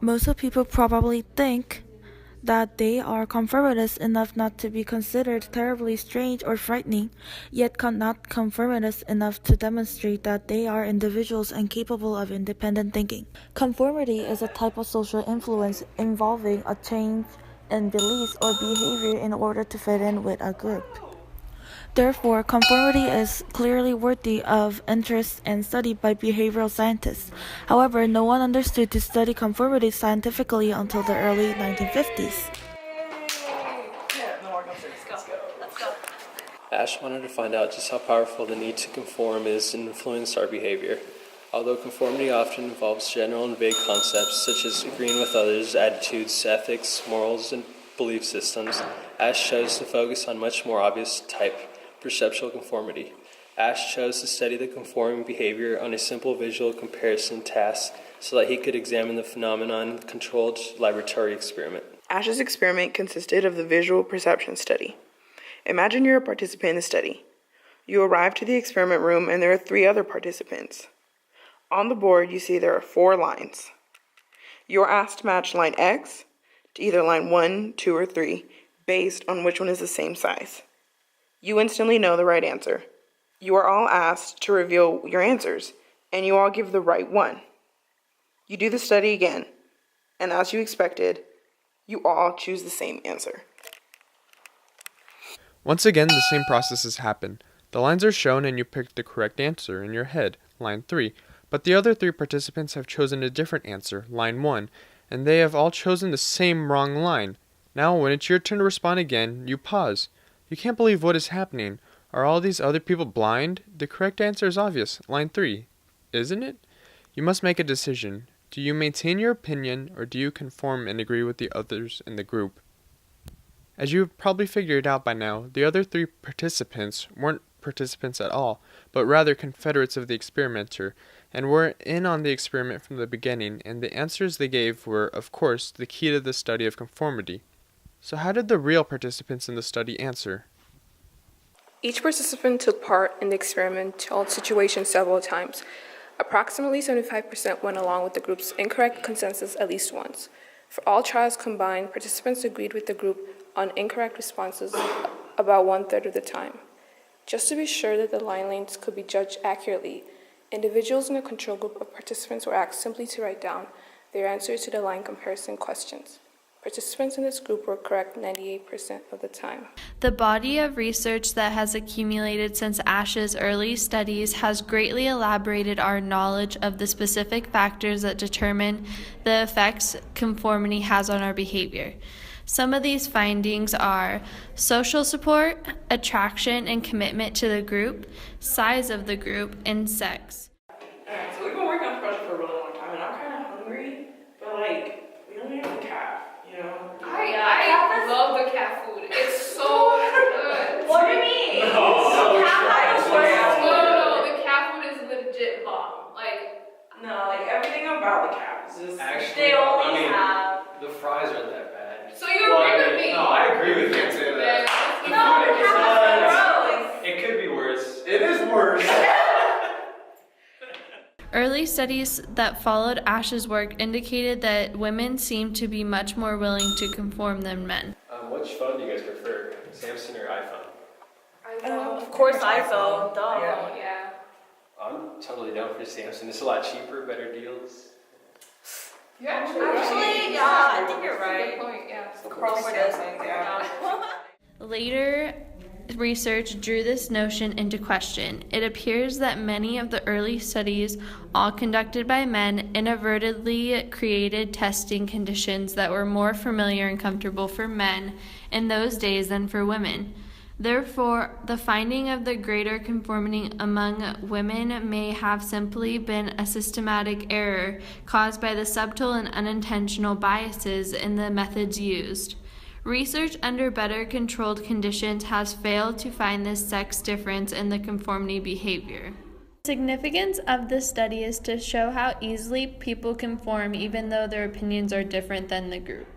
Most of people probably think that they are conformist enough not to be considered terribly strange or frightening, yet not conformist enough to demonstrate that they are individuals and capable of independent thinking. Conformity is a type of social influence involving a change in beliefs or behavior in order to fit in with a group. Therefore, conformity is clearly worthy of interest and study by behavioral scientists. However, no one understood to study conformity scientifically until the early 1950s. Ash wanted to find out just how powerful the need to conform is and influence our behavior. Although conformity often involves general and vague concepts such as agreeing with others, attitudes, ethics, morals, and belief systems, Ash chose to focus on much more obvious type, perceptual conformity. Ash chose to study the conforming behavior on a simple visual comparison task so that he could examine the phenomenon in a controlled laboratory experiment. Ash's experiment consisted of the visual perception study. Imagine you're a participant in the study. You arrive to the experiment room and there are 3 other participants. On the board, you see there are 4 lines. You are asked to match line X to either line 1, 2, or 3 based on which one is the same size. You instantly know the right answer. You are all asked to reveal your answers, and you all give the right one. You do the study again, and as you expected, you all choose the same answer. Once again, the same processes happen. The lines are shown and you pick the correct answer in your head, line 3, but the other 3 participants have chosen a different answer, line 1, and they have all chosen the same wrong line. Now, when it's your turn to respond again, you pause. You can't believe what is happening. Are all these other people blind? The correct answer is obvious, line 3, isn't it? You must make a decision. Do you maintain your opinion, or do you conform and agree with the others in the group? As you have probably figured out by now, the other 3 participants weren't participants at all, but rather confederates of the experimenter, and were in on the experiment from the beginning, and the answers they gave were, of course, the key to the study of conformity. So how did the real participants in the study answer? Each participant took part in the experimental situation several times. Approximately 75% went along with the group's incorrect consensus at least once. For all trials combined, participants agreed with the group on incorrect responses about 1/3 of the time. Just to be sure that the line lengths could be judged accurately, individuals in a control group of participants were asked simply to write down their answers to the line comparison questions. Participants in this group were correct 98% of the time. The body of research that has accumulated since Ash's early studies has greatly elaborated our knowledge of the specific factors that determine the effects conformity has on our behavior. Some of these findings are social support, attraction and commitment to the group, size of the group, and sex. Alright, so we've been working on this project for a really long time, and I'm kind of hungry, but we don't even have the calf, you know? I love the cat food. It's so good. What do you mean? No, No, the cat food is legit bomb. everything about the calf is just... Actually, they only have... The fries aren't that bad. So you agree with me? No, I agree with you. I'd say that. No, the calf is gross. It could be worse. It is worse. Early studies that followed Ash's work indicated that women seemed to be much more willing to conform than men. Which phone do you guys prefer, Samsung or iPhone? Of course iPhone, duh. Yeah. I'm totally down for Samsung. It's a lot cheaper, better deals. Actually, yeah, I think you're right. Good point, yeah. Of course, Samsung, yeah. Later research drew this notion into question. It appears that many of the early studies, all conducted by men, inadvertently created testing conditions that were more familiar and comfortable for men in those days than for women. Therefore, the finding of the greater conformity among women may have simply been a systematic error caused by the subtle and unintentional biases in the methods used. Research under better controlled conditions has failed to find this sex difference in the conformity behavior. The significance of this study is to show how easily people conform even though their opinions are different than the group.